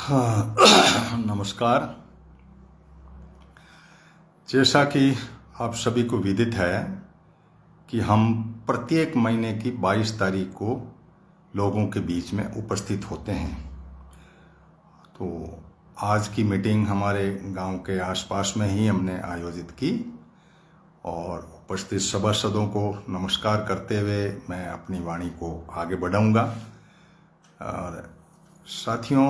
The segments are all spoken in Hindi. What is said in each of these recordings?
हाँ, नमस्कार। जैसा कि आप सभी को विदित है कि हम प्रत्येक महीने की 22 तारीख को लोगों के बीच में उपस्थित होते हैं। तो आज की मीटिंग हमारे गांव के आसपास में ही हमने आयोजित की और उपस्थित सभासदों को नमस्कार करते हुए मैं अपनी वाणी को आगे बढ़ाऊंगा। और साथियों,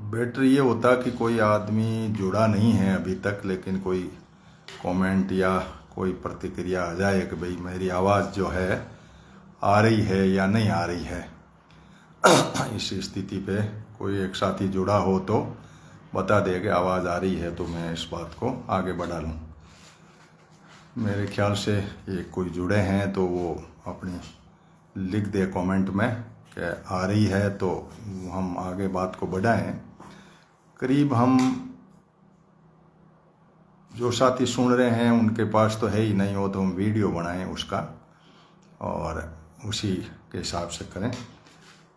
बेटर ये होता कि कोई आदमी जुड़ा नहीं है अभी तक, लेकिन कोई कमेंट या कोई प्रतिक्रिया आ जाए कि भाई मेरी आवाज़ जो है आ रही है या नहीं आ रही है। इस स्थिति पे कोई एक साथी जुड़ा हो तो बता दे कि आवाज़ आ रही है, तो मैं इस बात को आगे बढ़ा लूँ। मेरे ख्याल से ये कोई जुड़े हैं तो वो अपनी लिख दे कमेंट में कि आ रही है, तो हम आगे बात को बढ़ाएं। करीब हम जो साथी सुन रहे हैं उनके पास तो है ही नहीं, हो तो हम वीडियो बनाएं उसका और उसी के हिसाब से करें।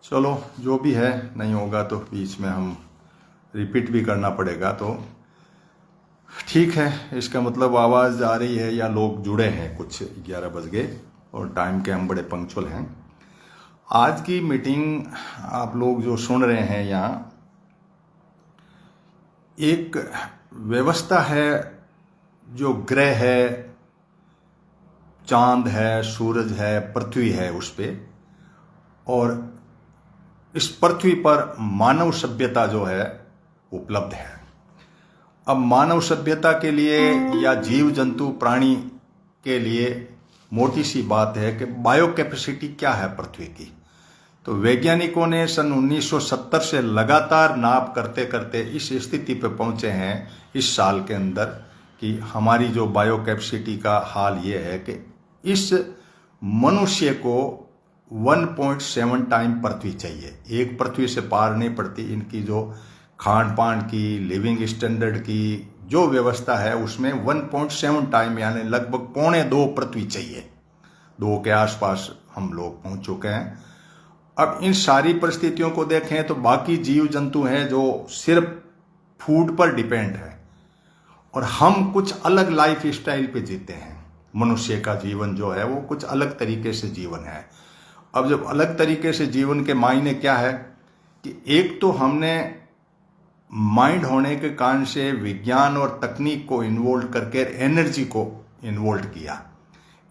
चलो, जो भी है, नहीं होगा तो बीच में हम रिपीट भी करना पड़ेगा, तो ठीक है। इसका मतलब आवाज़ आ रही है या लोग जुड़े हैं। कुछ 11 बज गए और टाइम के हम बड़े पंक्चुअल हैं। आज की मीटिंग आप लोग जो सुन रहे हैं, यहाँ एक व्यवस्था है जो ग्रह है, चांद है, सूरज है, पृथ्वी है उस पे, और इस पृथ्वी पर मानव सभ्यता जो है उपलब्ध है। अब मानव सभ्यता के लिए या जीव जंतु प्राणी के लिए मोटी सी बात है कि बायो कैपेसिटी क्या है पृथ्वी की। तो वैज्ञानिकों ने सन 1970 से लगातार नाप करते करते इस स्थिति पर पहुंचे हैं इस साल के अंदर कि हमारी जो बायो कैपेसिटी का हाल ये है कि इस मनुष्य को 1.7 टाइम पृथ्वी चाहिए। एक पृथ्वी से पार नहीं पड़ती। इनकी जो खान पान की, लिविंग स्टैंडर्ड की जो व्यवस्था है उसमें 1.7 टाइम यानी लगभग 1.25 पृथ्वी चाहिए। 2 के आसपास हम लोग पहुंच चुके हैं। अब इन सारी परिस्थितियों को देखें तो बाकी जीव जंतु हैं जो सिर्फ फूड पर डिपेंड है, और हम कुछ अलग लाइफ स्टाइल पे जीते हैं। मनुष्य का जीवन जो है वो कुछ अलग तरीके से जीवन है। अब जब अलग तरीके से जीवन के मायने क्या है कि एक तो हमने माइंड होने के कारण से विज्ञान और तकनीक को इन्वॉल्व करके एनर्जी को इन्वॉल्व किया।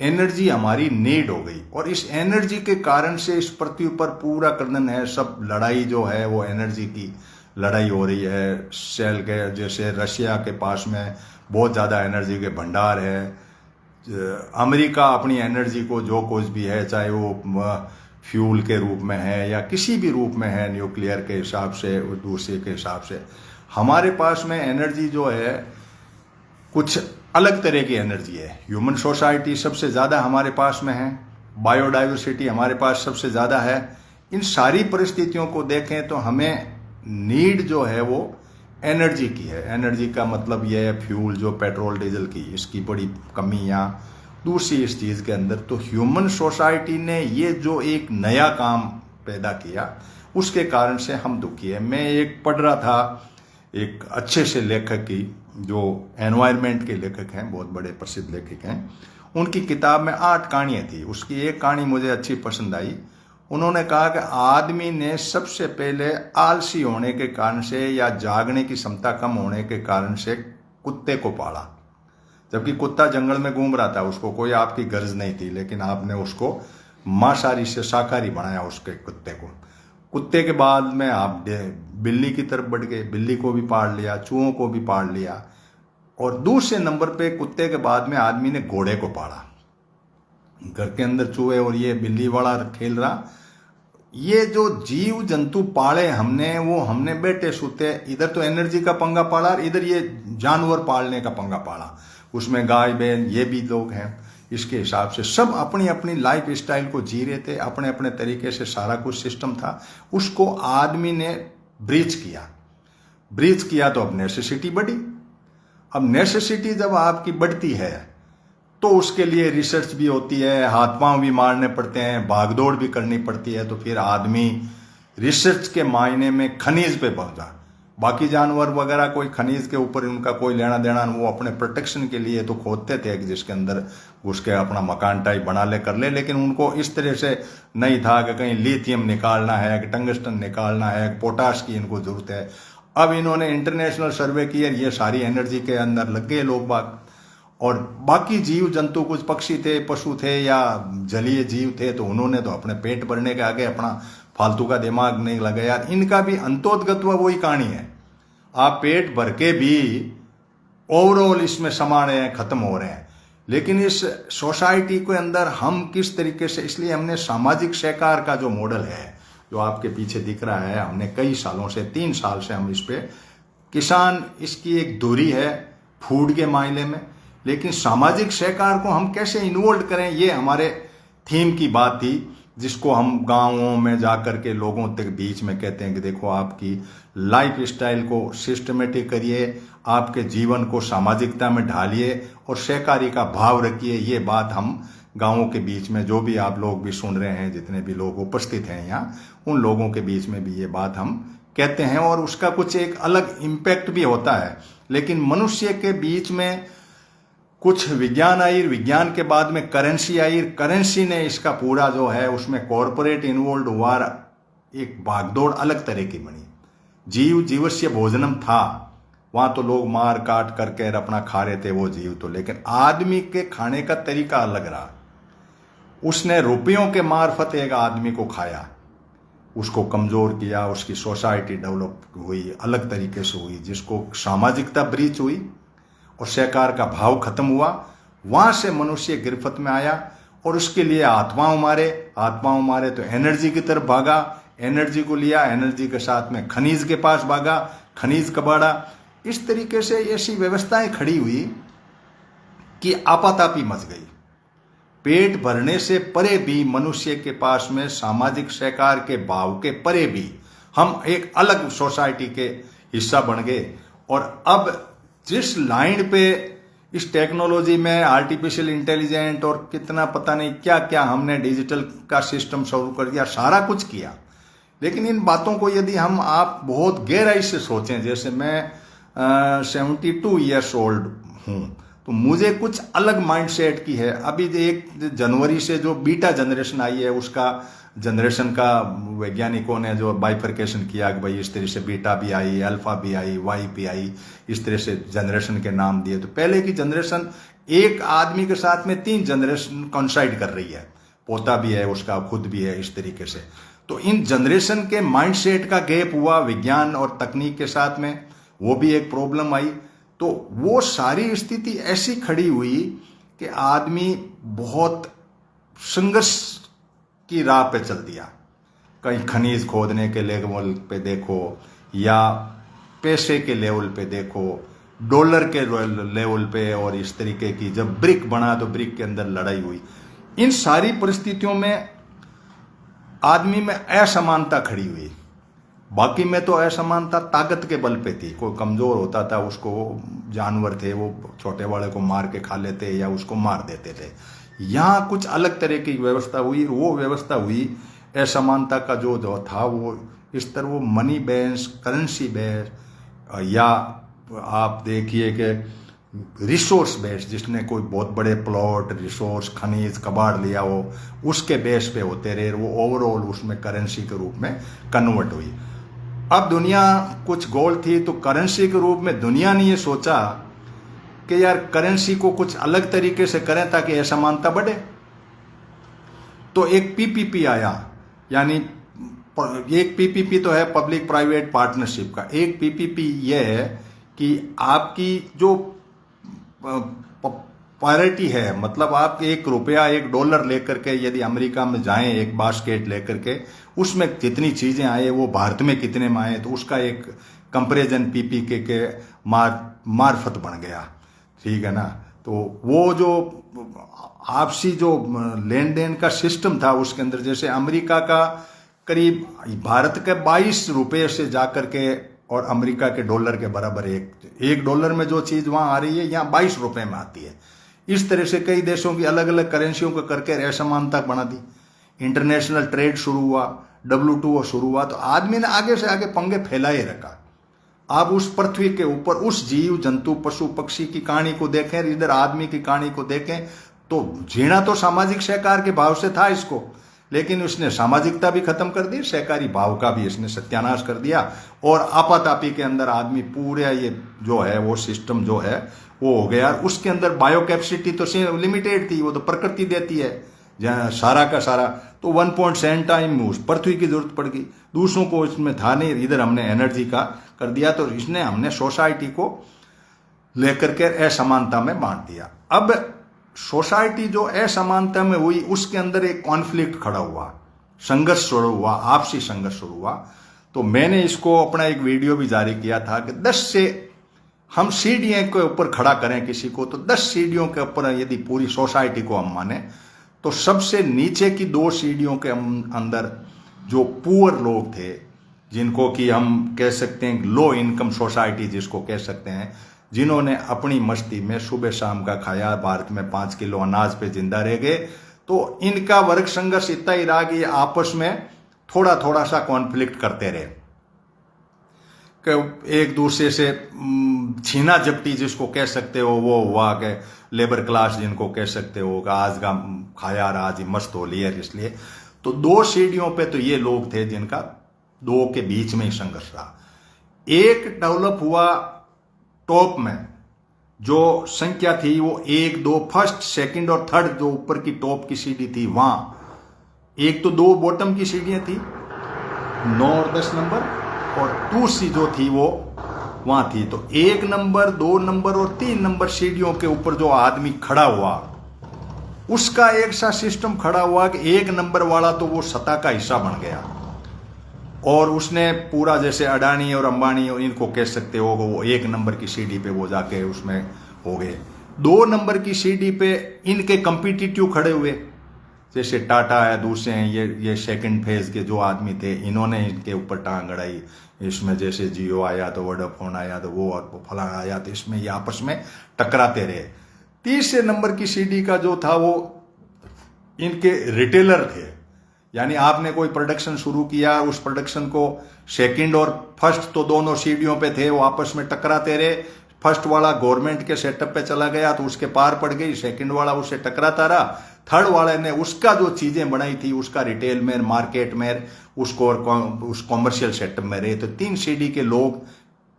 एनर्जी हमारी नीड हो गई, और इस एनर्जी के कारण से इस पृथ्वी पर पूरा कर्दन है। सब लड़ाई जो है वो एनर्जी की लड़ाई हो रही है। सेल के जैसे रशिया के पास में बहुत ज़्यादा एनर्जी के भंडार है। अमेरिका अपनी एनर्जी को जो कुछ भी है, चाहे वो फ्यूल के रूप में है या किसी भी रूप में है, न्यूक्लियर के हिसाब से, दूसरे के हिसाब से, हमारे पास में एनर्जी जो है कुछ अलग तरह की एनर्जी है। ह्यूमन सोसाइटी सबसे ज़्यादा हमारे पास में है, बायोडाइवर्सिटी हमारे पास सबसे ज़्यादा है। इन सारी परिस्थितियों को देखें तो हमें नीड जो है वो एनर्जी की है। एनर्जी का मतलब यह है फ्यूल जो पेट्रोल डीजल की, इसकी बड़ी कमी या दूसरी इस चीज़ के अंदर। तो ह्यूमन सोसाइटी ने ये जो एक नया काम पैदा किया उसके कारण से हम दुखी है। मैं एक पढ़ रहा था एक अच्छे से लेखक की, जो एनवायरनमेंट के लेखक हैं, बहुत बड़े प्रसिद्ध लेखक हैं। उनकी किताब में 8 कहानियाँ थी। उसकी एक कहानी मुझे अच्छी पसंद आई। उन्होंने कहा कि आदमी ने सबसे पहले आलसी होने के कारण से या जागने की क्षमता कम होने के कारण से कुत्ते को पाला। जबकि कुत्ता जंगल में घूम रहा था, उसको कोई आपकी गर्ज नहीं थी, लेकिन आपने उसको मांसाहारी से शाकाहारी बनाया उसके कुत्ते को। कुत्ते के बाद में आप बिल्ली की तरफ बढ़ गए, बिल्ली को भी पाल लिया, चूहों को भी पाल लिया, और दूसरे नंबर पे कुत्ते के बाद में आदमी ने घोड़े को पाला। घर के अंदर चूहे और ये बिल्ली वाला खेल रहा। ये जो जीव जंतु पाले हमने, वो हमने बैठे सूते, इधर तो एनर्जी का पंगा पाला और इधर ये जानवर पालने का पंगा पाला। उसमें गाय बैल ये भी लोग हैं। इसके हिसाब से सब अपनी अपनी लाइफ स्टाइल को जी रहे थे, अपने अपने तरीके से सारा कुछ सिस्टम था। उसको आदमी ने ब्रीच किया तो अब नेसेसिटी बढ़ी। अब नेसेसिटी जब आपकी बढ़ती है तो उसके लिए रिसर्च भी होती है, हाथ पांव भी मारने पड़ते हैं, भागदौड़ भी करनी पड़ती है। तो फिर आदमी रिसर्च के मायने में खनिज पे पहुंचा। बाकी जानवर वगैरह कोई खनिज के ऊपर उनका कोई लेना देना, वो अपने प्रोटेक्शन के लिए तो खोदते थे कि जिसके अंदर उसके अपना मकान टाइप बना ले कर ले, लेकिन उनको इस तरह से नहीं था कि कहीं लिथियम निकालना है, कि टंगस्टन निकालना है, पोटाश की इनको जरूरत है। अब इन्होंने इंटरनेशनल सर्वे किया, ये सारी एनर्जी के अंदर लग गए लोग बाग। और बाकी जीव जंतु, कुछ पक्षी थे, पशु थे या जलीय जीव थे, तो उन्होंने तो अपने पेट भरने के आगे अपना फालतू का दिमाग नहीं लगा यार। इनका भी अंतोदगत वही कहानी है, आप पेट भर के भी ओवरऑल इसमें समा रहे हैं, खत्म हो रहे हैं। लेकिन इस सोसाइटी के अंदर हम किस तरीके से, इसलिए हमने सामाजिक सहकार का जो मॉडल है जो आपके पीछे दिख रहा है, हमने कई सालों से, 3 साल से हम इस पे, किसान इसकी एक दूरी है फूड के मायने में, लेकिन सामाजिक सहकार को हम कैसे इन्वॉल्व करें, ये हमारे थीम की बात थी, जिसको हम गांवों में जाकर के लोगों तक बीच में कहते हैं कि देखो आपकी लाइफ स्टाइल को सिस्टमेटिक करिए, आपके जीवन को सामाजिकता में ढालिए और सहकारी का भाव रखिए। ये बात हम गांवों के बीच में, जो भी आप लोग भी सुन रहे हैं, जितने भी लोग उपस्थित हैं यहाँ, उन लोगों के बीच में भी ये बात हम कहते हैं और उसका कुछ एक अलग इम्पैक्ट भी होता है। लेकिन मनुष्य के बीच में कुछ विज्ञान आई, विज्ञान के बाद में करेंसी आई, करेंसी ने इसका पूरा जो है उसमें कॉरपोरेट इन्वॉल्व हुआ, एक भागदौड़ अलग तरह की बनी। जीव जीवस्य भोजनम था, वहां तो लोग मार काट करके अपना खा रहे थे वो जीव तो, लेकिन आदमी के खाने का तरीका अलग रहा। उसने रुपयों के मार्फत एक आदमी को खाया, उसको कमजोर किया, उसकी सोसाइटी डेवलप हुई, अलग तरीके से हुई, जिसको सामाजिकता ब्रीच हुई और सहकार का भाव खत्म हुआ। वहां से मनुष्य गिरफ्त में आया और उसके लिए आत्माओं मारे तो एनर्जी की तरफ भागा, एनर्जी को लिया, एनर्जी के साथ में खनिज के पास भागा, खनिज कबाड़ा। इस तरीके से ऐसी व्यवस्थाएं खड़ी हुई कि आपातापी मच गई। पेट भरने से परे भी मनुष्य के पास में सामाजिक सहकार के भाव के परे भी हम एक अलग सोसाइटी के हिस्सा बन गए। और अब जिस लाइन पे इस टेक्नोलॉजी में आर्टिफिशियल इंटेलिजेंट और कितना पता नहीं क्या क्या हमने डिजिटल का सिस्टम शुरू कर दिया, सारा कुछ किया, लेकिन इन बातों को यदि हम आप बहुत गहराई से सोचें, जैसे मैं 72 ईयर्स ओल्ड हूं, तो मुझे कुछ अलग माइंडसेट की है। अभी 1 जनवरी से जो बीटा जनरेशन आई है, उसका जनरेशन का वैज्ञानिकों ने जो बाइफर्केशन किया कि भाई इस तरह से बीटा भी आई, अल्फा भी आई, वाई भी आई, इस तरह से जनरेशन के नाम दिए। तो पहले की जनरेशन एक आदमी के साथ में 3 जनरेशन कॉन्साइड कर रही है, पोता भी है उसका, खुद भी है, इस तरीके से। तो इन जनरेशन के माइंडसेट का गैप हुआ विज्ञान और तकनीक के साथ में, वो भी एक प्रॉब्लम आई। तो वो सारी स्थिति ऐसी खड़ी हुई कि आदमी बहुत संघर्ष की राह पे चल दिया। कहीं खनिज खोदने के लेवल पे देखो या पैसे के लेवल पे देखो, डॉलर के लेवल पे, और इस तरीके की जब ब्रिक बना तो ब्रिक के अंदर लड़ाई हुई। इन सारी परिस्थितियों में आदमी में असमानता खड़ी हुई। बाकी में तो असमानता ताकत के बल पे थी, कोई कमजोर होता था उसको, जानवर थे वो छोटे वाले को मार के खा लेते या उसको मार देते थे। यहाँ कुछ अलग तरह की व्यवस्था हुई। वो व्यवस्था हुई असमानता का जो था वो इस तरह, वो मनी बेस, करेंसी बेस, या आप देखिए कि रिसोर्स बेस, जिसने कोई बहुत बड़े प्लॉट, रिसोर्स, खनिज, कबाड़ लिया हो, उसके बेस पे होते रहे, वो ओवरऑल उसमें करेंसी के रूप में कन्वर्ट हुई। अब दुनिया कुछ गोल थी, तो करेंसी के रूप में दुनिया ने ये सोचा कि यार करेंसी को कुछ अलग तरीके से करें ताकि असमानता बढ़े। तो एक पीपीपी आया, यानी एक पीपीपी तो है पब्लिक प्राइवेट पार्टनरशिप का। एक पीपीपी यह है कि आपकी जो पारिटी है, मतलब आप ₹1 $1 लेकर के यदि अमेरिका में जाएं, एक बास्केट लेकर के, उसमें कितनी चीजें आए, वो भारत में कितने में आए, तो उसका एक कंपैरिजन पीपीके के मार्फत बन गया। ठीक है ना। तो वो जो आपसी जो लेन देन का सिस्टम था उसके अंदर, जैसे अमेरिका का करीब भारत के ₹22 से जाकर के, और अमेरिका के डॉलर के बराबर $1 में जो चीज वहां आ रही है, यहाँ ₹22 में आती है। इस तरह से कई देशों की अलग अलग करेंसियों को करके असमानता बना दी। इंटरनेशनल ट्रेड शुरू हुआ, W2O शुरू हुआ तो आदमी ने आगे से आगे पंगे फैलाए रखा। आप उस पृथ्वी के ऊपर उस जीव जंतु पशु पक्षी की कहानी को देखें, इधर आदमी की कहानी को देखें, तो जीना तो सामाजिक सहकार के भाव से था इसको, लेकिन उसने सामाजिकता भी खत्म कर दी, सहकारी भाव का भी इसने सत्यानाश कर दिया, और आपातापी के अंदर आदमी पूरे ये जो है वो सिस्टम जो है वो हो गया। उसके अंदर बायो कैपेसिटी तो लिमिटेड थी, वो तो प्रकृति देती है जहाँ सारा का सारा, तो 1.7 टाइम उस पृथ्वी की जरूरत पड़ गई, दूसरों को इसमें था नहीं, इधर हमने एनर्जी का कर दिया, तो इसने हमने सोसाइटी को लेकर के असमानता में बांट दिया। अब सोसाइटी जो असमानता में हुई उसके अंदर एक कॉन्फ्लिक्ट खड़ा हुआ, संघर्ष शुरू हुआ, आपसी संघर्ष शुरू हुआ। तो मैंने इसको अपना एक वीडियो भी जारी किया था कि 10 से हम सीढ़ियों के ऊपर खड़ा करें किसी को, तो 10 सीढ़ियों के ऊपर यदि पूरी सोसाइटी को हम माने तो सबसे नीचे की 2 सीढ़ियों के अंदर जो पुअर लोग थे, जिनको कि हम कह सकते हैं लो इनकम सोसाइटी जिसको कह सकते हैं, जिन्होंने अपनी मस्ती में सुबह शाम का खाया, भारत में 5 किलो अनाज पे जिंदा रह गए, तो इनका वर्ग संघर्ष इतना ही रहा कि आपस में थोड़ा थोड़ा सा कॉन्फ्लिक्ट करते रहे, कि एक दूसरे से छीना झपटी जिसको कह सकते हो वो हुआ, कि लेबर क्लास जिनको कह सकते हो, कि आज का खाया और आज ही मस्त हो लिया, इसलिए तो 2 सीढ़ियों पे तो ये लोग थे जिनका 2 के बीच में ही संघर्ष रहा। एक डेवलप हुआ टॉप में, जो संख्या थी वो 1 2 फर्स्ट सेकंड और थर्ड जो ऊपर की टॉप की सीढ़ी थी, वहां एक तो 2 बॉटम की सीढ़ियां थी 9 और 10 नंबर, और 2 सी जो थी वो वहां थी। तो 1 नंबर 2 नंबर और 3 नंबर सीढ़ियों के ऊपर जो आदमी खड़ा हुआ, उसका एक सा सिस्टम खड़ा हुआ कि 1 नंबर वाला तो वो सत्ता का हिस्सा बन गया, और उसने पूरा जैसे अडानी और अंबानी और इनको कह सकते हो, वो 1 नंबर की सीढ़ी पे वो जाके उसमें हो गए। 2 नंबर की सीढ़ी पे इनके कंपिटिटिव खड़े हुए, जैसे टाटा है, दूसरे हैं, ये सेकंड फेज के जो आदमी थे, इन्होंने इनके ऊपर टांग अड़ाई। इसमें जैसे जियो आया तो वोडाफोन आया तो वो और फला आया, तो इसमें ये आपस में टकराते रहे। तीसरे नंबर की सीढ़ी का जो था वो इनके रिटेलर थे, यानी आपने कोई प्रोडक्शन शुरू किया, उस प्रोडक्शन को सेकंड और फर्स्ट तो दोनों सीढ़ियों पे थे, वो आपस में टकराते रहे। फर्स्ट वाला गवर्नमेंट के सेटअप पे चला गया तो उसके पार पड़ गई, सेकंड वाला उससे टकराता रहा, थर्ड वाले ने उसका जो चीजें बनाई थी उसका रिटेल में, मार्केट में, उसको उस कॉमर्शियल सेटअप में रहे। तो 3 सीढ़ी के लोग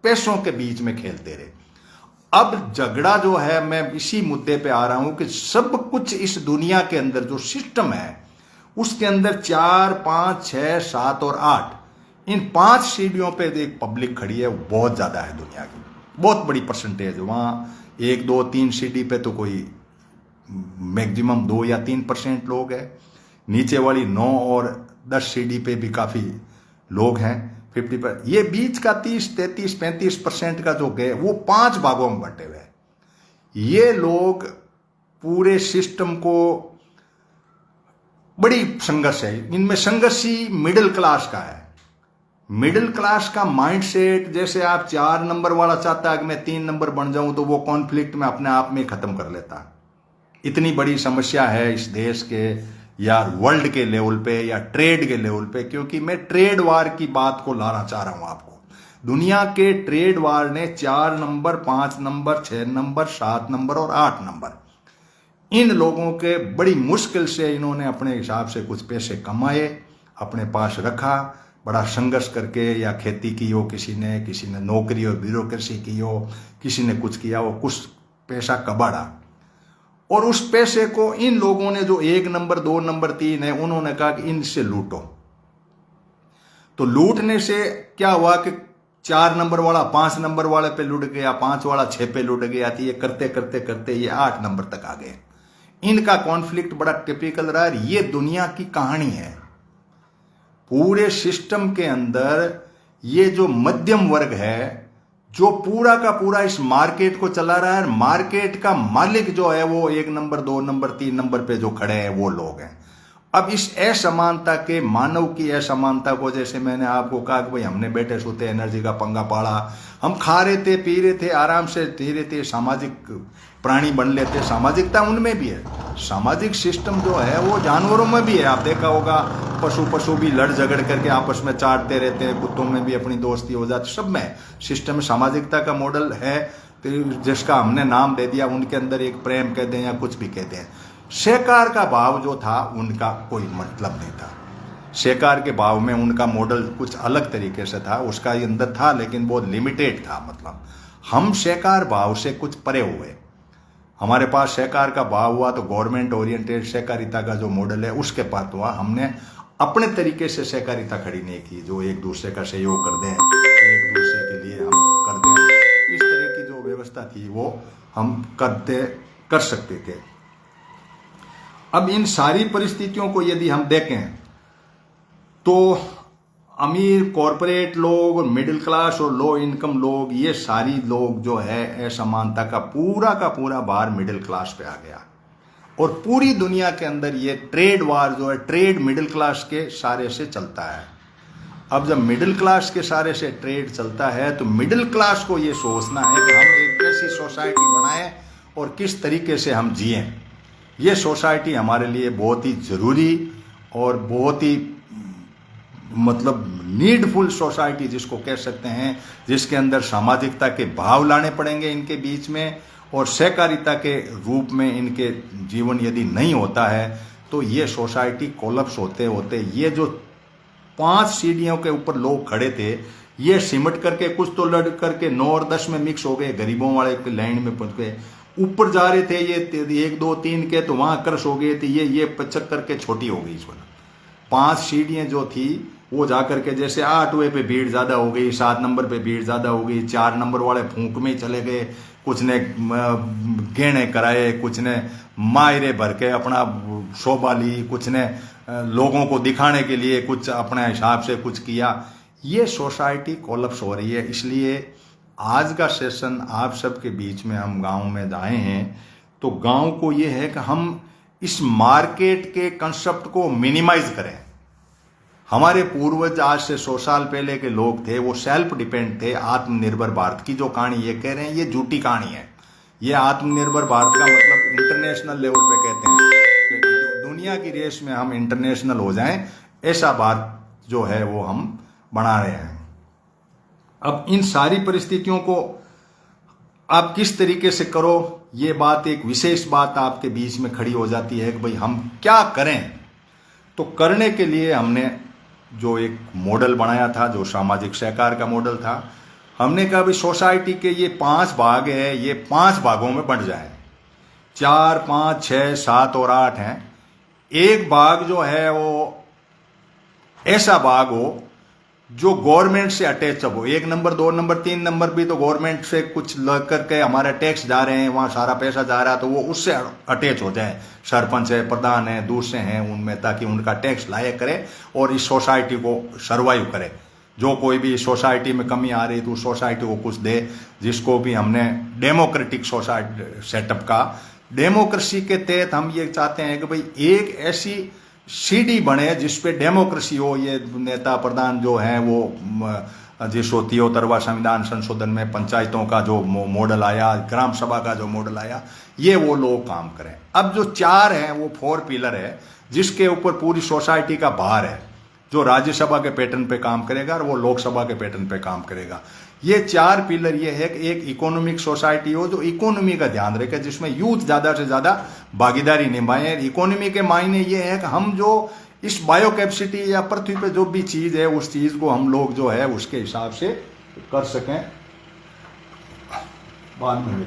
पैसों के बीच में खेलते रहे। अब झगड़ा जो है, मैं इसी मुद्दे पे आ रहा हूं कि सब कुछ इस दुनिया के अंदर जो सिस्टम है उसके अंदर 4 5 6 7 और 8 इन 5 सीढ़ियों पे एक पब्लिक खड़ी है, वो बहुत ज्यादा है, दुनिया की बहुत बड़ी परसेंटेज। वहां 1 2 3 सीढ़ी पे तो कोई मैक्सिमम 2 या 3% लोग हैं, नीचे वाली 9 और 10 सीढ़ी पे भी काफी लोग हैं 50%। ये बीच का 30 33 35% का जो गए वो 5 भागों में बंटे हुए हैं। ये लोग पूरे सिस्टम को, बड़ी संघर्ष है इनमें। संघर्ष ही मिडिल क्लास का है। मिडिल क्लास का माइंडसेट, जैसे आप 4 नंबर वाला चाहता है कि मैं 3 नंबर बन जाऊं, तो वो कॉन्फ्लिक्ट में अपने आप में खत्म कर लेता है। इतनी बड़ी समस्या है इस देश के या वर्ल्ड के लेवल पे या ट्रेड के लेवल पे, क्योंकि मैं ट्रेड वार की बात को लाना चाह रहा हूं आपको। दुनिया के ट्रेड वार ने 4 नंबर 5 नंबर 6 नंबर 7 नंबर और 8 नंबर, इन लोगों के बड़ी मुश्किल से इन्होंने अपने हिसाब से कुछ पैसे कमाए, अपने पास रखा, बड़ा संघर्ष करके, या खेती की हो किसी ने नौकरी और ब्यूरोक्रेसी की हो, किसी ने कुछ किया हो, कुछ पैसा कबाड़ा, और उस पैसे को इन लोगों ने जो 1 नंबर 2 नंबर 3 है, उन्होंने कहा कि इनसे लूटो। तो लूटने से क्या हुआ कि 4 नंबर वाला 5 नंबर वाले पे लूट गया, 5 वाला 6 पे लूट गया, तो ये करते करते करते ये 8 नंबर तक आ गए। इनका कॉन्फ्लिक्ट बड़ा टिपिकल रहा है। ये दुनिया की कहानी है। पूरे सिस्टम के अंदर ये जो मध्यम वर्ग है, जो पूरा का पूरा इस मार्केट को चला रहा है, मार्केट का मालिक जो है वो 1 नंबर 2 नंबर 3 नंबर पे जो खड़े हैं वो लोग हैं। अब इस असमानता के, मानव की असमानता को, जैसे मैंने आपको कहा कि भाई हमने बैठे सोते एनर्जी का पंगा पाड़ा, हम खा रहे थे पी रहे थे आराम से धीरे धीरे सामाजिक प्राणी बन लेते। सामाजिकता उनमें भी है, सामाजिक सिस्टम जो है वो जानवरों में भी है। आप देखा होगा पशु पशु भी लड़ झगड़ करके आपस में चाटते रहते हैं, कुत्तों में भी अपनी दोस्ती हो जाती, सब में सिस्टम सामाजिकता का मॉडल है, तो जिसका हमने नाम दे दिया, उनके अंदर एक प्रेम कह दें या कुछ भी कह दें। सहकार का भाव जो था उनका कोई मतलब नहीं था। सहकार के भाव में उनका मॉडल कुछ अलग तरीके से था, उसका अंदर था लेकिन बहुत लिमिटेड था। मतलब हम सहकार भाव से कुछ परे हुए, हमारे पास सहकार का भाव हुआ तो गवर्नमेंट ओरिएंटेड सहकारिता का जो मॉडल है उसके पास हुआ। हमने अपने तरीके से सहकारिता खड़ी नहीं की, जो एक दूसरे का सहयोग कर दें, एक दूसरे के लिए हम कर दें, इस तरह की जो व्यवस्था थी वो हम कर सकते थे। अब इन सारी परिस्थितियों को यदि हम देखें तो अमीर कॉरपोरेट लोग, मिडिल क्लास और लो इनकम लोग, ये सारी लोग जो है असमानता का पूरा भार मिडिल क्लास पे आ गया। और पूरी दुनिया के अंदर ये ट्रेड वार जो है, ट्रेड मिडिल क्लास के सारे से चलता है। अब जब मिडिल क्लास के सारे से ट्रेड चलता है तो मिडिल क्लास को ये सोचना है कि हम एक कैसी सोसाइटी बनाएं और किस तरीके से हम जिएं। ये सोसाइटी हमारे लिए बहुत ही जरूरी और बहुत ही मतलब नीडफुल सोसाइटी जिसको कह सकते हैं, जिसके अंदर सामाजिकता के भाव लाने पड़ेंगे इनके बीच में, और सहकारिता के रूप में इनके जीवन यदि नहीं होता है तो ये सोसाइटी कोलैप्स होते होते, ये जो 5 सीढ़ियों के ऊपर लोग खड़े थे ये सिमट करके कुछ तो लड़ करके 9 और 10 में मिक्स हो गए, गरीबों वाले लाइन में पहुंच गए। ऊपर जा रहे थे ये 1 2 3 के, तो वहां क्रश हो गए थे, ये 75 करके छोटी हो गई। इस वाला 5 सीढ़ियां जो थी वो जाकर के जैसे 8वें पे भीड़ ज्यादा हो गई, 7 नंबर पे भीड़ ज्यादा हो गई, 4 नंबर वाले फूंक में ही चले गए, कुछ ने गहने कराए, कुछ ने मायरे भर के अपना शोभा ली, कुछ ने लोगों को दिखाने के लिए कुछ अपने हिसाब से कुछ किया। ये सोसाइटी कोलैप्स हो रही है। इसलिए आज का सेशन आप सबके बीच में हम गांव में आए हैं, तो गांव को ये है कि हम इस मार्केट के कंसेप्ट को मिनिमाइज करें। हमारे पूर्वज आज से 100 साल पहले के लोग थे, वो सेल्फ डिपेंड थे। आत्मनिर्भर भारत की जो कहानी ये कह रहे हैं ये झूठी कहानी है। ये आत्मनिर्भर भारत का मतलब इंटरनेशनल लेवल पे कहते हैं कि दुनिया की रेस में हम इंटरनेशनल हो जाएं, ऐसा बात जो है वो हम बना रहे हैं। अब इन सारी परिस्थितियों को आप किस तरीके से करो, ये बात एक विशेष बात आपके बीच में खड़ी हो जाती है कि भाई हम क्या करें। तो करने के लिए हमने जो एक मॉडल बनाया था, जो सामाजिक सहकार का मॉडल था, हमने कहा भाई सोसाइटी के ये 5 भाग है, ये 5 भागों में बंट जाए। 4 5 6 7 और 8 हैं। एक भाग जो है वो ऐसा भाग हो जो गवर्नमेंट से अटैच हो। 1 नंबर 2 नंबर 3 नंबर भी तो गवर्नमेंट से कुछ लग करके हमारे टैक्स जा रहे हैं, वहां सारा पैसा जा रहा है, तो वो उससे अटैच हो जाए। सरपंच है, प्रधान है, दूसरे हैं उनमें, ताकि उनका टैक्स लाया करे और इस सोसाइटी को सर्वाइव करे। जो कोई भी सोसाइटी में कमी आ रही तो उस सोसाइटी को कुछ दे। जिसको भी हमने डेमोक्रेटिक सोसाइटी सेटअप का, डेमोक्रेसी के तहत हम ये चाहते हैं कि भाई एक ऐसी सीढ़ी बने जिसपे डेमोक्रेसी हो। ये नेता प्रधान जो हैं वो जिस 73वां संविधान संशोधन में पंचायतों का जो मॉडल आया, ग्राम सभा का जो मॉडल आया, ये वो लोग काम करें। अब जो 4 हैं वो 4 पिलर है जिसके ऊपर पूरी सोसाइटी का भार है, जो राज्यसभा के पैटर्न पे काम करेगा और वो लोकसभा के पैटर्न पे काम करेगा। ये 4 पिलर ये है कि एक इकोनॉमिक सोसाइटी हो जो इकोनॉमी का ध्यान रखे, जिसमें यूथ ज्यादा से ज्यादा भागीदारी निभाए। इकोनॉमी के मायने ये है कि हम जो इस बायो कैपेसिटी या पृथ्वी पे जो भी चीज है उस चीज को हम लोग जो है उसके हिसाब से कर सकें। बाद में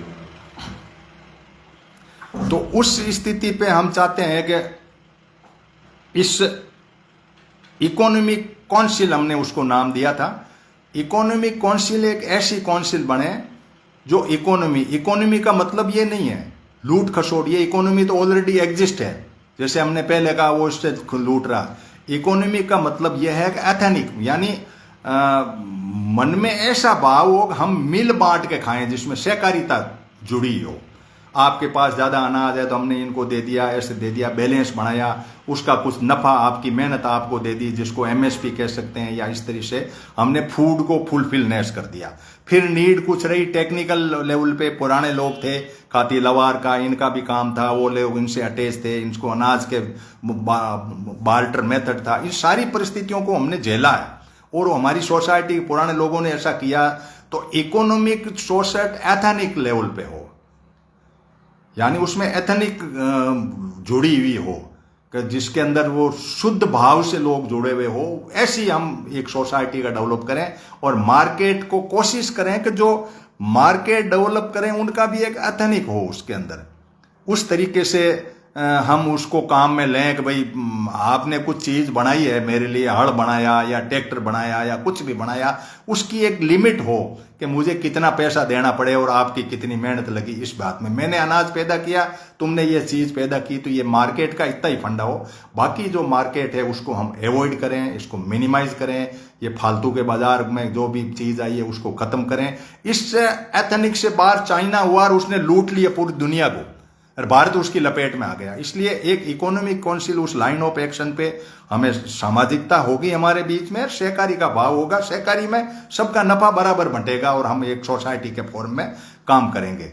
तो उस स्थिति पे हम चाहते हैं कि इस इकोनॉमिक काउंसिल, हमने उसको नाम दिया था इकोनॉमिक काउंसिल, एक ऐसी काउंसिल बने जो इकोनॉमी का मतलब ये नहीं है लूट खसोट, ये इकोनॉमी तो ऑलरेडी एग्जिस्ट है। जैसे हमने पहले कहा वो उससे लूट रहा। इकोनॉमी का मतलब यह है कि एथनिक, यानी मन में ऐसा भाव हो हम मिल बांट के खाएं जिसमें सहकारिता जुड़ी हो। आपके पास ज़्यादा अनाज है तो हमने इनको दे दिया, ऐसे दे दिया, बैलेंस बनाया, उसका कुछ नफ़ा, आपकी मेहनत आपको दे दी, जिसको एमएसपी कह सकते हैं, या इस तरह से हमने फूड को फुलफिलनेस कर दिया। फिर नीड कुछ रही टेक्निकल लेवल पे, पुराने लोग थे खाती लवार का, इनका भी काम था, वो लोग इनसे अटैच थे, इनको अनाज के बार्टर मेथड था। इन सारी परिस्थितियों को हमने झेला है और हमारी सोसाइटी पुराने लोगों ने ऐसा किया। तो इकोनॉमिक सोसाइटी एथनिक लेवल पे हो, यानी उसमें एथनिक जुड़ी हुई हो, कि जिसके अंदर वो शुद्ध भाव से लोग जुड़े हुए हो, ऐसी हम एक सोसाइटी का डेवलप करें। और मार्केट को कोशिश करें कि जो मार्केट डेवलप करें उनका भी एक एथनिक हो उसके अंदर, उस तरीके से हम उसको काम में लें कि भाई आपने कुछ चीज बनाई है मेरे लिए, हड़ बनाया या ट्रैक्टर बनाया या कुछ भी बनाया, उसकी एक लिमिट हो कि मुझे कितना पैसा देना पड़े और आपकी कितनी मेहनत लगी इस बात में। मैंने अनाज पैदा किया, तुमने ये चीज पैदा की, तो ये मार्केट का इतना ही फंडा हो। बाकी जो मार्केट है उसको हम अवॉइड करें, इसको मिनिमाइज करें, ये फालतू के बाजार में जो भी चीज आई है उसको खत्म करें। इससे एथनिक से बाहर चाइना हुआ और उसने लूट लिया पूरी दुनिया को, और भारत उसकी लपेट में आ गया। इसलिए एक इकोनॉमिक काउंसिल, उस लाइन ऑफ एक्शन पे हमें सामाजिकता होगी हमारे बीच में, सहकारी का भाव होगा, सहकारी में सबका नफा बराबर बंटेगा और हम एक सोसाइटी के फॉर्म में काम करेंगे।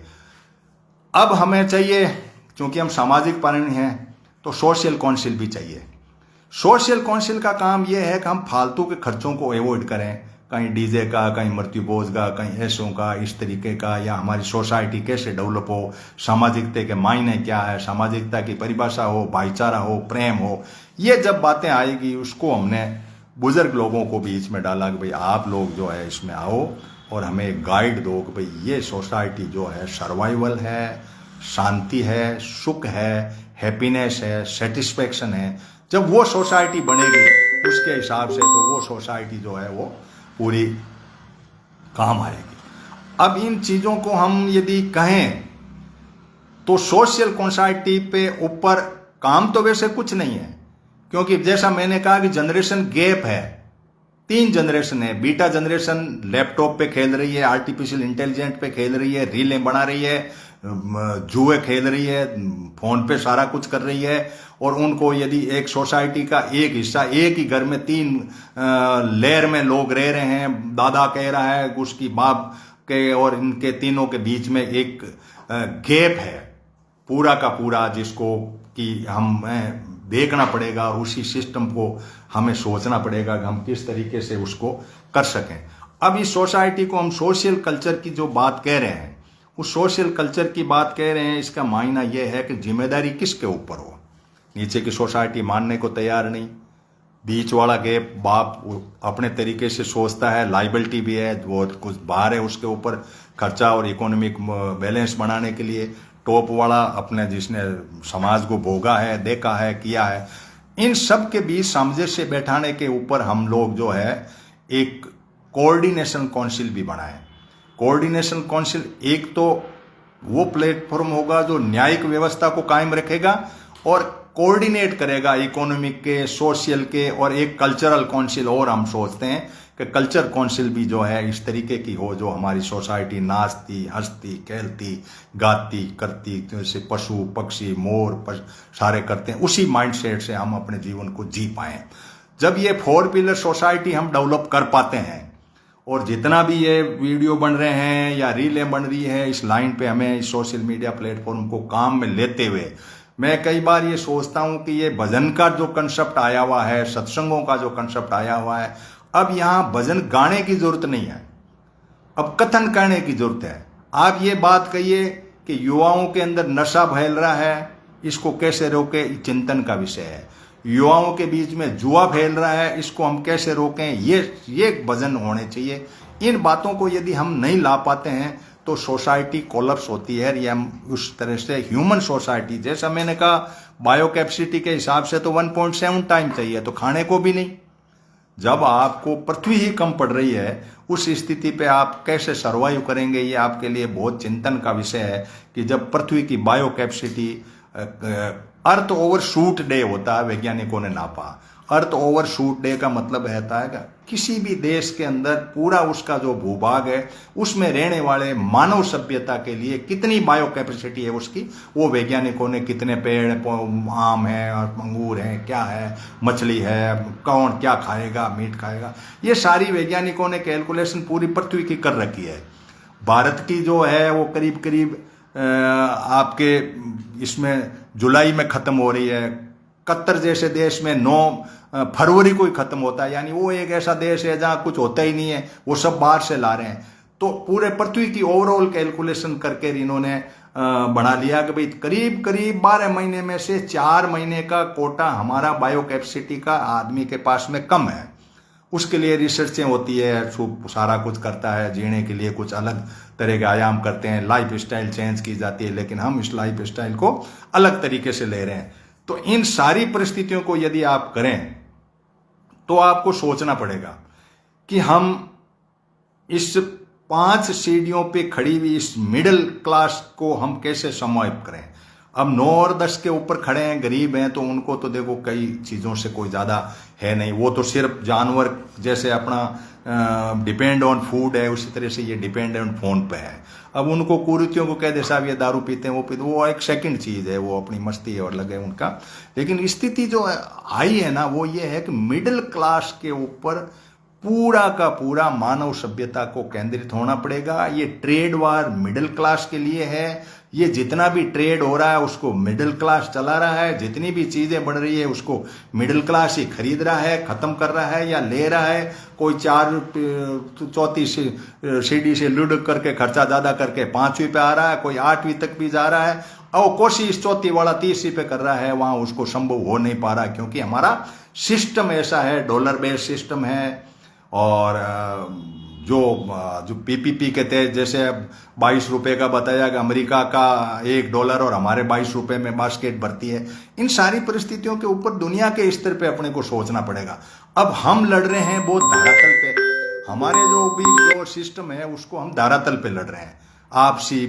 अब हमें चाहिए, क्योंकि हम सामाजिक प्राणी हैं, तो सोशल काउंसिल भी चाहिए। सोशल काउंसिल का काम यह है कि हम फालतू के खर्चों को अवॉइड करें, कहीं डीजे का, कहीं मृत्यु भोज का, कहीं ऐसों का, इस तरीके का, या हमारी सोसाइटी कैसे डेवलप हो, सामाजिकता के मायने क्या है, सामाजिकता की परिभाषा हो, भाईचारा हो, प्रेम हो, ये जब बातें आएगी उसको हमने बुजुर्ग लोगों को बीच में डाला कि भाई आप लोग जो है इसमें आओ और हमें एक गाइड दो कि भाई ये सोसाइटी जो है सर्वाइवल है, शांति है, सुख है, हैप्पीनेस है, सेटिस्फैक्शन है। जब वो सोसाइटी बनेगी उसके हिसाब से तो वो सोसाइटी जो है वो पूरी काम आएगी। अब इन चीजों को हम यदि कहें तो सोशल सोसाइटी पे ऊपर काम तो वैसे कुछ नहीं है, क्योंकि जैसा मैंने कहा कि जनरेशन गैप है, 3 जनरेशन है। बीटा जनरेशन लैपटॉप पे खेल रही है, आर्टिफिशियल इंटेलिजेंस पे खेल रही है, रीलें बना रही है, जुए खेल रही है, फोन पे सारा कुछ कर रही है। और उनको यदि एक सोसाइटी का एक हिस्सा, एक ही घर में 3 लेयर में लोग रह रहे हैं, दादा कह रहा है उसकी बाप के और इनके तीनों के बीच में एक गैप है पूरा का पूरा, जिसको कि हमें देखना पड़ेगा और उसी सिस्टम को हमें सोचना पड़ेगा कि हम किस तरीके से उसको कर सकें। अब इस सोसाइटी को हम सोशल कल्चर की जो बात कह रहे हैं, उस सोशल कल्चर की बात कह रहे हैं, इसका मायना यह है कि जिम्मेदारी किसके ऊपर हो। नीचे की सोसाइटी मानने को तैयार नहीं, बीच वाला गैप बाप अपने तरीके से सोचता है, लाइबिलिटी भी है, वो कुछ बाहर है उसके ऊपर खर्चा और इकोनॉमिक बैलेंस बनाने के लिए, टॉप वाला अपने जिसने समाज को भोगा है, देखा है, किया है। इन सब के बीच सामंजस्य बैठाने के ऊपर हम लोग जो है एक कोऑर्डिनेशन काउंसिल भी बनाए। कोऑर्डिनेशन काउंसिल एक तो वो प्लेटफॉर्म होगा जो न्यायिक व्यवस्था को कायम रखेगा और कोऑर्डिनेट करेगा इकोनॉमिक के, सोशल के, और एक कल्चरल काउंसिल और हम सोचते हैं कि कल्चर काउंसिल भी जो है इस तरीके की हो जो हमारी सोसाइटी नाचती, हंसती, खेलती, गाती, करती, जैसे पशु पक्षी मोर सारे करते हैं, उसी माइंडसेट से हम अपने जीवन को जी पाएं। जब ये 4 पिलर सोसाइटी हम डेवलप कर पाते हैं, और जितना भी ये वीडियो बन रहे हैं या रीलें बन रही है, इस लाइन पे हमें इस सोशल मीडिया प्लेटफॉर्म को काम में लेते हुए, मैं कई बार ये सोचता हूं कि ये भजन का जो कंसेप्ट आया हुआ है, सत्संगों का जो कंसेप्ट आया हुआ है, अब यहां भजन गाने की जरूरत नहीं है, अब कथन करने की जरूरत है। आप ये बात कहिए कि युवाओं के अंदर नशा फैल रहा है, इसको कैसे रोके, चिंतन का विषय है। युवाओं के बीच में जुआ फैल रहा है, इसको हम कैसे रोकें, ये भजन होने चाहिए। इन बातों को यदि हम नहीं ला पाते हैं तो सोसाइटी कोलैप्स होती है। ये हम उस तरह से ह्यूमन सोसाइटी, जैसा मैंने कहा बायो कैपेसिटी के हिसाब से तो 1.7 टाइम चाहिए, तो खाने को भी नहीं। जब आपको पृथ्वी ही कम पड़ रही है, उस स्थिति पे आप कैसे सर्वाइव करेंगे, ये आपके लिए बहुत चिंतन का विषय है कि जब पृथ्वी की बायो कैपेसिटी अर्थ ओवरशूट डे होता है, वैज्ञानिकों ने नापा। अर्थ ओवरशूट डे का मतलब रहता है कि किसी भी देश के अंदर पूरा उसका जो भूभाग है उसमें रहने वाले मानव सभ्यता के लिए कितनी बायो कैपेसिटी है उसकी, वो वैज्ञानिकों ने कितने पेड़ आम है और अंगूर है, क्या है, मछली है, कौन क्या खाएगा, मीट खाएगा, ये सारी वैज्ञानिकों ने कैलकुलेशन पूरी पृथ्वी की कर रखी है। भारत की जो है वो करीब करीब आपके इसमें जुलाई में ख़त्म हो रही है। कतर जैसे देश में 9 फरवरी को ही खत्म होता है, यानी वो एक ऐसा देश है जहां कुछ होता ही नहीं है, वो सब बाहर से ला रहे हैं। तो पूरे पृथ्वी की ओवरऑल कैलकुलेशन करके इन्होंने बना लिया कि भाई करीब करीब 12 महीने में से 4 महीने का कोटा हमारा बायो कैपेसिटी का आदमी के पास में कम है। उसके लिए रिसर्चें होती है, सारा कुछ करता है, जीने के लिए कुछ अलग तरह के आयाम करते हैं, लाइफ स्टाइल चेंज की जाती है, लेकिन हम इस लाइफ स्टाइल को अलग तरीके से ले रहे हैं। तो इन सारी परिस्थितियों को यदि आप करें तो आपको सोचना पड़ेगा कि हम इस 5 सीढ़ियों पे खड़ी हुई इस मिडिल क्लास को हम कैसे सर्वाइव करें। अब 9 और 10 के ऊपर खड़े हैं, गरीब हैं, तो उनको तो देखो कई चीज़ों से कोई ज़्यादा है नहीं, वो तो सिर्फ जानवर जैसे अपना डिपेंड ऑन फूड है, उसी तरह से ये डिपेंड ऑन फोन पे है। अब उनको कुरीतियों को कह दे साहब ये दारू पीते हैं, वो पीते, वो एक सेकंड चीज़ है, वो अपनी मस्ती है और लगे उनका। लेकिन स्थिति जो आई है ना वो ये है कि मिडिल क्लास के ऊपर पूरा का पूरा मानव सभ्यता को केंद्रित होना पड़ेगा। ये ट्रेड वार मिडिल क्लास के लिए है, ये जितना भी ट्रेड हो रहा है उसको मिडिल क्लास चला रहा है, जितनी भी चीजें बढ़ रही है उसको मिडिल क्लास ही खरीद रहा है, खत्म कर रहा है या ले रहा है। कोई 4 सीढ़ी से लुढ़क करके खर्चा ज्यादा करके 5वीं पे आ रहा है, कोई 8वीं तक भी जा रहा है, और कोशिश 4थी वाला 30वीं पे कर रहा है, वहां उसको संभव हो नहीं पा रहा, क्योंकि हमारा सिस्टम ऐसा है, डॉलर बेस्ड सिस्टम है। और जो पीपीपी के तहत जैसे 22 रुपए का बताया कि अमेरिका का $1 और हमारे 22 रुपए में बास्केट भरती है। इन सारी परिस्थितियों के ऊपर दुनिया के स्तर पे अपने को सोचना पड़ेगा। अब हम लड़ रहे हैं वो धरातल पे, हमारे जो सिस्टम है उसको हम धरातल पे लड़ रहे हैं। आपसी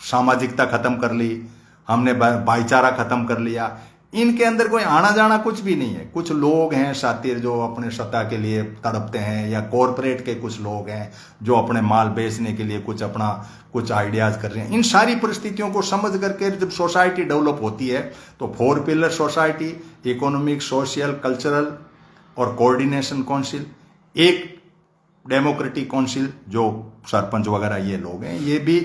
सामाजिकता खत्म कर ली हमने, भाईचारा खत्म कर लिया, इनके अंदर कोई आना जाना कुछ भी नहीं है। कुछ लोग हैं शातिर जो अपने सत्ता के लिए तड़पते हैं, या कॉरपोरेट के कुछ लोग हैं जो अपने माल बेचने के लिए कुछ आइडियाज कर रहे हैं। इन सारी परिस्थितियों को समझ करके जब सोसाइटी डेवलप होती है तो 4 pillar society, economic, social, cultural और कोऑर्डिनेशन काउंसिल, एक डेमोक्रेटिक काउंसिल जो सरपंच वगैरह ये लोग हैं, ये भी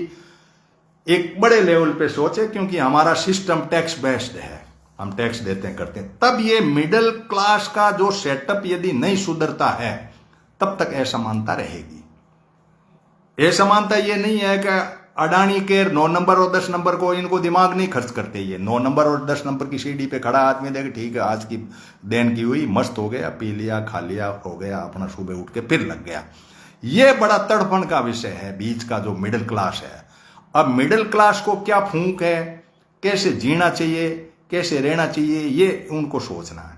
एक बड़े लेवल पे सोचे, क्योंकि हमारा सिस्टम टैक्स बेस्ड है, हम टैक्स देते हैं करते हैं। तब ये मिडिल क्लास का जो सेटअप यदि नहीं सुधरता है तब तक असमानता रहेगी। असमानता ये नहीं है कि अडानी के 9 नंबर और 10 नंबर को इनको दिमाग नहीं खर्च करते। ये 9 नंबर और 10 नंबर की सीढ़ी पे खड़ा आदमी देखे ठीक है आज की देन की हुई, मस्त हो गया, पी लिया, खा लिया, हो गया, अपना सुबह उठ के फिर लग गया। ये बड़ा तड़पण का विषय है बीच का जो मिडिल क्लास है। अब मिडिल क्लास को क्या फूंक है, कैसे जीना चाहिए, कैसे रहना चाहिए, ये उनको सोचना है,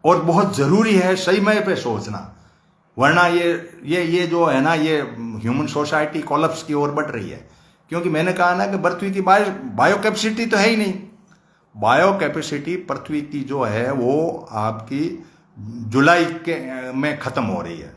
और बहुत जरूरी है समय पे सोचना, वरना ये जो है ना ये ह्यूमन सोसाइटी कोलैप्स की ओर बढ़ रही है। क्योंकि मैंने कहा ना कि पृथ्वी की बायो कैपेसिटी तो है ही नहीं। बायो कैपेसिटी पृथ्वी की जो है वो आपकी जुलाई में खत्म हो रही है।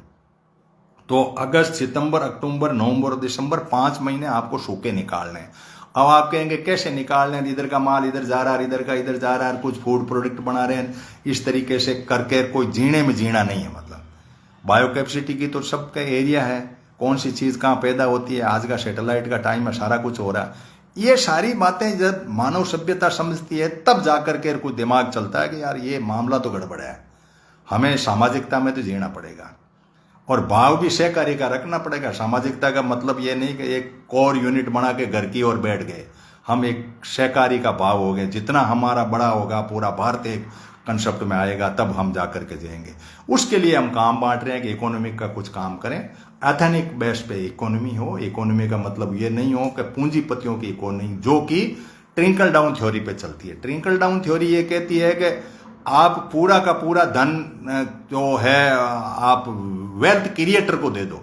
तो अगस्त, सितंबर, अक्टूबर, नवंबर, दिसंबर 5 महीने आपको सूखे निकालने हैं। अब आप कहेंगे कैसे निकाल रहे हैं, इधर का माल इधर जा रहा है, इधर का इधर जा रहा है, कुछ फूड प्रोडक्ट बना रहे हैं, इस तरीके से करके कोई जीने में जीना नहीं है। मतलब बायो कैपेसिटी की तो सबका एरिया है, कौन सी चीज़ कहाँ पैदा होती है, आज का सैटेलाइट का टाइम है, सारा कुछ हो रहा है। ये सारी बातें जब मानव सभ्यता समझती है तब जाकर के कुछ दिमाग चलता है कि यार ये मामला तो गड़बड़ है, हमें सामाजिकता में तो जीना पड़ेगा और भाव भी सहकारी का रखना पड़ेगा। सामाजिकता का मतलब ये नहीं कि एक कोर यूनिट बना के घर की ओर बैठ गए, हम एक सहकारी का भाव हो गए। जितना हमारा बड़ा होगा पूरा भारत एक कंसेप्ट में आएगा तब हम जा करके जाएंगे। उसके लिए हम काम बांट रहे हैं कि इकोनॉमिक का कुछ काम करें, एथनिक बेस पे इकोनॉमी हो। इकोनॉमी का मतलब ये नहीं हो कि पूंजीपतियों की इकोनॉमी जो कि ट्रिंकल डाउन थ्योरी पे चलती है। ट्रिंकल डाउन थ्योरी ये कहती है कि आप पूरा का पूरा धन जो है आप वेल्थ क्रिएटर को दे दो।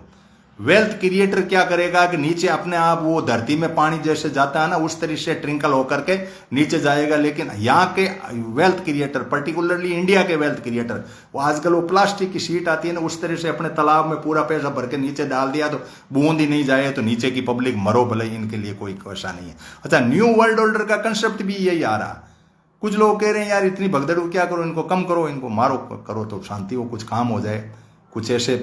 वेल्थ क्रिएटर क्या करेगा कि नीचे अपने आप वो धरती में पानी जैसे जाता है ना, उस तरीके से ट्रिंकल होकर के नीचे जाएगा। लेकिन यहाँ के वेल्थ क्रिएटर, पर्टिकुलरली इंडिया के वेल्थ क्रिएटर, वो आजकल वो प्लास्टिक की शीट आती है ना, उस तरह से अपने तालाब में पूरा पैसा भर के नीचे डाल दिया तो बूंद ही नहीं जाए तो नीचे की पब्लिक मरो भले, इनके लिए कोई वैसा नहीं है। अच्छा, न्यू वर्ल्ड ऑर्डर का कंसेप्ट भी यही आ रहा। कुछ लोग कह रहे हैं यार इतनी भगदड़ क्या करो, इनको कम करो, इनको मारो, करो तो शांति हो, कुछ काम हो जाए। कुछ ऐसे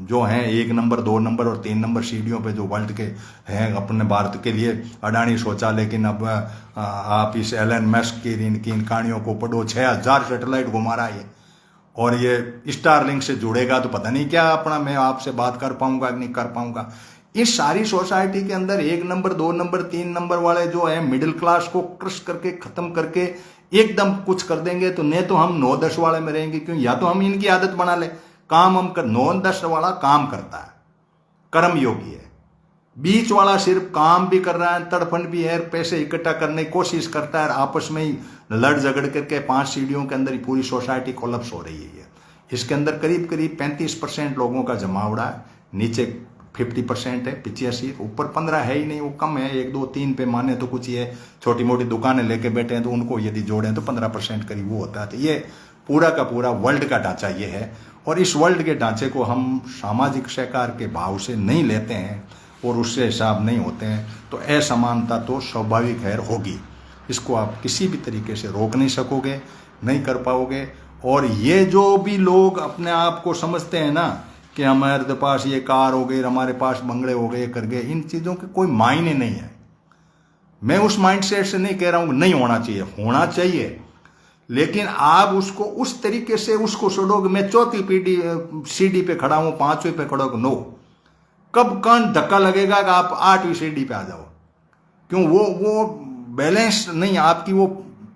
जो हैं 1 नंबर 2 नंबर और 3 नंबर सीढ़ियों पे जो वर्ल्ड के हैं, अपने भारत के लिए अडानी सोचा, लेकिन अब आप इस एलन मस्क की इनकी इन कहानियों को पढ़ो। 6000 सैटेलाइट घुमा रहा है और ये स्टारलिंक से जुड़ेगा तो पता नहीं क्या अपना मैं आपसे बात कर पाऊंगा कि नहीं कर पाऊंगा। इस सारी सोसाइटी के अंदर 1 नंबर 2 नंबर 3 नंबर वाले जो है मिडिल क्लास को क्रश करके खत्म करके एकदम कुछ कर देंगे तो नहीं तो हम 9-10 वाले में रहेंगे। क्यों? या तो हम इनकी आदत बना ले, काम हम कर, 9-10 वाला काम करता है, कर्म योगी है, बीच वाला सिर्फ काम भी कर रहा है, तड़फन भी है, पैसे इकट्ठा करने की कोशिश करता है, आपस में ही लड़ झगड़ करके 5 सीढ़ियों के अंदर ही पूरी सोसाइटी कोलैप्स हो रही है। इसके अंदर करीब करीब 35% लोगों का जमावड़ा है, नीचे 50% है, 85, ऊपर 15 है ही नहीं, वो कम है, 1 2 3 पे माने तो कुछ ये छोटी मोटी दुकानें लेके बैठे हैं तो उनको यदि जोड़ें तो 15% करीब वो होता है। तो ये पूरा का पूरा वर्ल्ड का ढांचा ये है और इस वर्ल्ड के ढांचे को हम सामाजिक सहकार के भाव से नहीं लेते हैं और उससे हिसाब नहीं होते हैं तो असमानता तो स्वाभाविक है, होगी। इसको आप किसी भी तरीके से रोक नहीं सकोगे, नहीं कर पाओगे। और ये जो भी लोग अपने आप को समझते हैं ना कि हमारे पास ये कार हो गई, हमारे पास बंगले हो गए, कर गए, इन चीज़ों के कोई मायने नहीं है। मैं उस माइंडसेट से नहीं कह रहा हूँ नहीं होना चाहिए, होना चाहिए, लेकिन आप उसको उस तरीके से उसको छोड़ोगे। मैं 4थी पीढ़ी सीढ़ी पे खड़ा हूँ, 5वीं पे खड़ा हूँ, नो, कब कान धक्का लगेगा कि आप 8वीं सीढ़ी पे आ जाओ। क्यों? वो बैलेंस नहीं, आपकी वो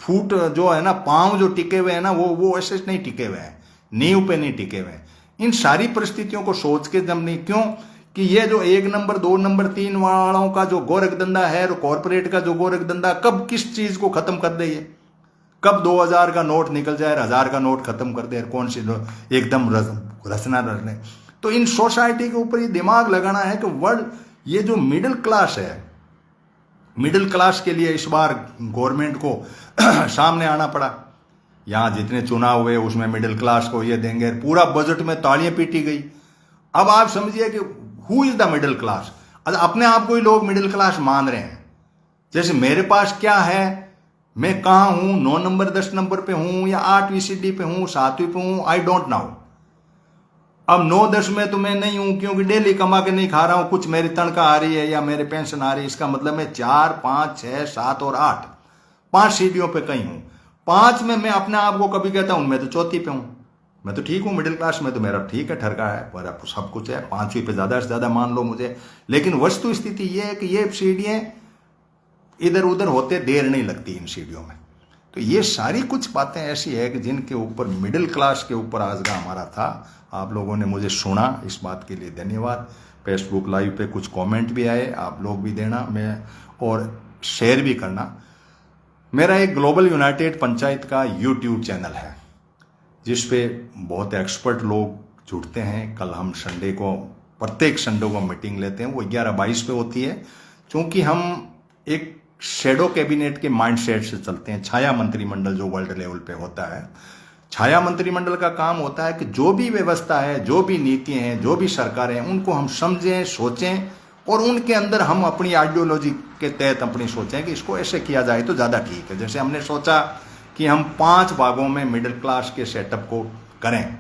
फुट जो है ना, पांव जो टिके हुए हैं ना, वो ऐसे नहीं टिके हुए हैं, नींव पे नहीं टिके हुए हैं। इन सारी परिस्थितियों को सोच के जब नहीं, क्यों कि ये जो 1 नंबर 2 नंबर 3 वालों का जो गोरख धंधा है, कॉर्पोरेट का जो गोरख धंधा, कब किस चीज को खत्म कर दे, ये कब 2000 का नोट निकल जाए, 1000 का नोट खत्म कर दे, कौन सी एकदम रचना रचने। तो इन सोसाइटी के ऊपर ये दिमाग लगाना है कि वर्ल्ड, ये जो मिडिल क्लास है, मिडिल क्लास के लिए इस बार गवर्नमेंट को सामने आना पड़ा। यहाँ जितने चुनाव हुए उसमें मिडिल क्लास को ये देंगे, पूरा बजट में तालियां पीटी गई। अब आप समझिए कि who is the middle class. अपने आप को ही लोग मिडिल क्लास मान रहे हैं। जैसे मेरे पास क्या है, मैं कहाँ हूं, 9 नंबर 10 नंबर पे हूं या 8वीं सीढ़ी पे हूं, 7वीं पे हूं, आई डोंट नो। अब 9-10 में तो मैं नहीं हूं क्योंकि डेली कमा के नहीं खा रहा हूं, कुछ मेरी तनख्वाह आ रही है या मेरे पेंशन आ रही है। इसका मतलब मैं 4 5 6 7 और 8 5 सीढ़ियों पे कहीं हूं। 5 में मैं अपने आप को कभी कहता हूं मैं तो 4थी पे हूं, मैं तो ठीक हूं, मिडिल क्लास में तो मेरा ठीक है, ठरका है, मेरा सब कुछ है, 5वीं पे ज्यादा से ज्यादा मान लो मुझे। लेकिन वस्तु स्थिति यह है कि ये सीढ़ियां इधर उधर होते देर नहीं लगती इन सीढ़ियों में। तो ये सारी कुछ बातें ऐसी है कि जिनके ऊपर मिडिल क्लास के ऊपर आज का हमारा था। आप लोगों ने मुझे सुना, इस बात के लिए धन्यवाद। फेसबुक लाइव पे कुछ कमेंट भी आए, आप लोग भी देना, मैं और शेयर भी करना। मेरा एक ग्लोबल यूनाइटेड पंचायत का यूट्यूब चैनल है जिस पे बहुत एक्सपर्ट लोग जुड़ते हैं। कल हम संडे को, प्रत्येक संडे को मीटिंग लेते हैं, वो 11-22 पे होती है। क्योंकि हम एक शेडो कैबिनेट के माइंडसेट से चलते हैं। छाया मंत्रिमंडल जो वर्ल्ड लेवल पे होता है, छाया मंत्रिमंडल का काम होता है कि जो भी व्यवस्था है, जो भी नीतियां हैं, जो भी सरकारें हैं, उनको हम समझें, सोचें और उनके अंदर हम अपनी आइडियोलॉजी के तहत अपनी सोचें कि इसको ऐसे किया जाए तो ज़्यादा ठीक है। जैसे हमने सोचा कि हम 5 भागों में मिडिल क्लास के सेटअप को करें।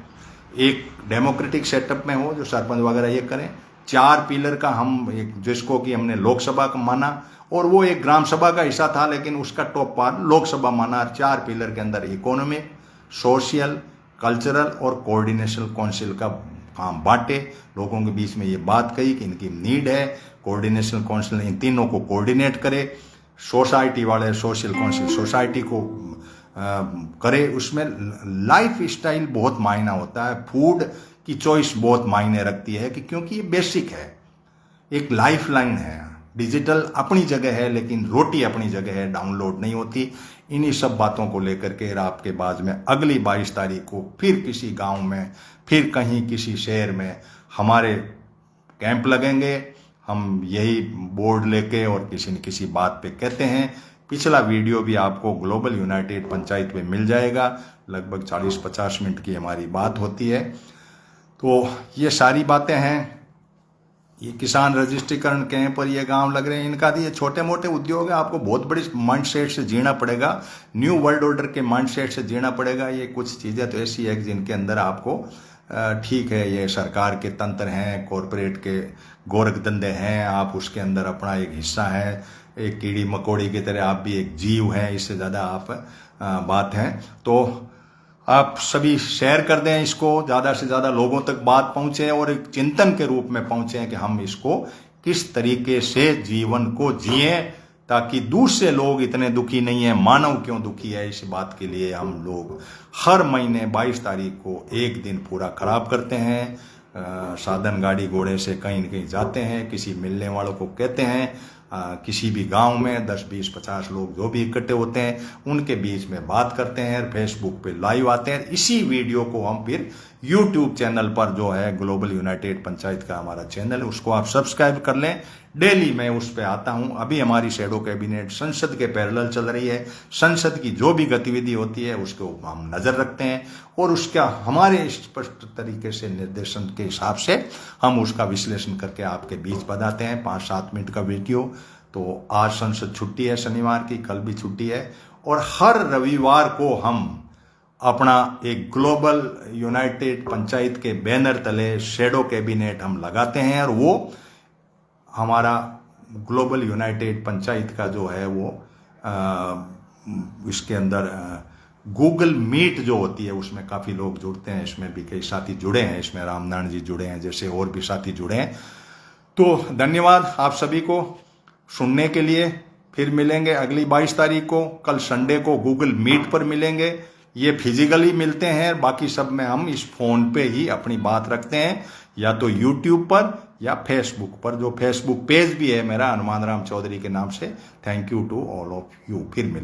एक डेमोक्रेटिक सेटअप में हो, जो सरपंच वगैरह ये करें। 4 पिलर का हम एक, जिसको कि हमने लोकसभा का माना और वो एक ग्राम सभा का हिस्सा था, लेकिन उसका टॉप पार्ट लोकसभा माना। 4 पिलर के अंदर इकोनॉमिक, सोशल, कल्चरल और कोऑर्डिनेशन काउंसिल का काम बांटे। लोगों के बीच में ये बात कही कि इनकी नीड है, कोऑर्डिनेशन काउंसिल इन तीनों को कोऑर्डिनेट करे। सोसाइटी वाले सोशल काउंसिल सोसाइटी को करे। उसमें लाइफ स्टाइल बहुत मायना होता है, फूड की चॉइस बहुत मायने रखती है कि क्योंकि ये बेसिक है, एक लाइफ लाइन है। डिजिटल अपनी जगह है लेकिन रोटी अपनी जगह है, डाउनलोड नहीं होती। इन्हीं सब बातों को लेकर के आपके बाद में अगली 22 तारीख को फिर किसी गांव में, फिर कहीं किसी शहर में हमारे कैंप लगेंगे, हम यही बोर्ड लेके और किसी न किसी बात पे कहते हैं। पिछला वीडियो भी आपको ग्लोबल यूनाइटेड पंचायत पे मिल जाएगा, लगभग 40-50 मिनट की हमारी बात होती है। तो ये सारी बातें हैं। ये किसान रजिस्ट्रीकरण कैंप पर ये गांव लग रहे हैं, इनका ये छोटे मोटे उद्योग है, आपको बहुत बड़ी माइंडसेट से जीना पड़ेगा, न्यू वर्ल्ड ऑर्डर के माइंडसेट से जीना पड़ेगा। ये कुछ चीज़ें तो ऐसी है जिनके अंदर आपको ठीक है, ये सरकार के तंत्र हैं, कॉरपोरेट के गोरख धंधे हैं, आप उसके अंदर अपना एक हिस्सा है, एक कीड़ी मकोड़ी की तरह आप भी एक जीव हैं, इससे ज़्यादा आप बात हैं। तो आप सभी शेयर कर दें इसको, ज़्यादा से ज़्यादा लोगों तक बात पहुँचे और एक चिंतन के रूप में पहुँचे कि हम इसको किस तरीके से जीवन को जिए, ताकि दूसरे लोग इतने दुखी नहीं है। मानव क्यों दुखी है, इस बात के लिए हम लोग हर महीने 22 तारीख को एक दिन पूरा खराब करते हैं। साधन गाड़ी घोड़े से कहीं न कहीं जाते हैं, किसी मिलने वालों को कहते हैं, किसी भी गांव में 10, 20, 50 लोग जो भी इकट्ठे होते हैं उनके बीच में बात करते हैं, फेसबुक पे लाइव आते हैं। इसी वीडियो को हम फिर यूट्यूब चैनल पर, जो है ग्लोबल यूनाइटेड पंचायत का हमारा चैनल है, उसको आप सब्सक्राइब कर लें। डेली मैं उस पर आता हूं। अभी हमारी शैडो कैबिनेट संसद के पैरेलल चल रही है, संसद की जो भी गतिविधि होती है उसको हम नजर रखते हैं और उसका हमारे स्पष्ट तरीके से निर्देशन के हिसाब से हम उसका विश्लेषण करके आपके बीच बताते हैं। 5-7 मिनट का वीडियो। तो आज संसद छुट्टी है शनिवार की, कल भी छुट्टी है, और हर रविवार को हम अपना एक ग्लोबल यूनाइटेड पंचायत के बैनर तले शैडो कैबिनेट हम लगाते हैं, और वो हमारा ग्लोबल यूनाइटेड पंचायत का जो है वो इसके अंदर गूगल मीट जो होती है उसमें काफ़ी लोग जुड़ते हैं, इसमें भी कई साथी जुड़े हैं, इसमें रामनारायण जी जुड़े हैं, जैसे और भी साथी जुड़े हैं। तो धन्यवाद आप सभी को सुनने के लिए। फिर मिलेंगे अगली 22 तारीख को, कल संडे को गूगल मीट पर मिलेंगे। ये फिजिकली मिलते हैं, बाकी सब में हम इस फोन पे ही अपनी बात रखते हैं, या तो यूट्यूब पर या फेसबुक पर, जो फेसबुक पेज भी है मेरा हनुमान राम चौधरी के नाम से। Thank you to all of you. फिर मिलेंगे।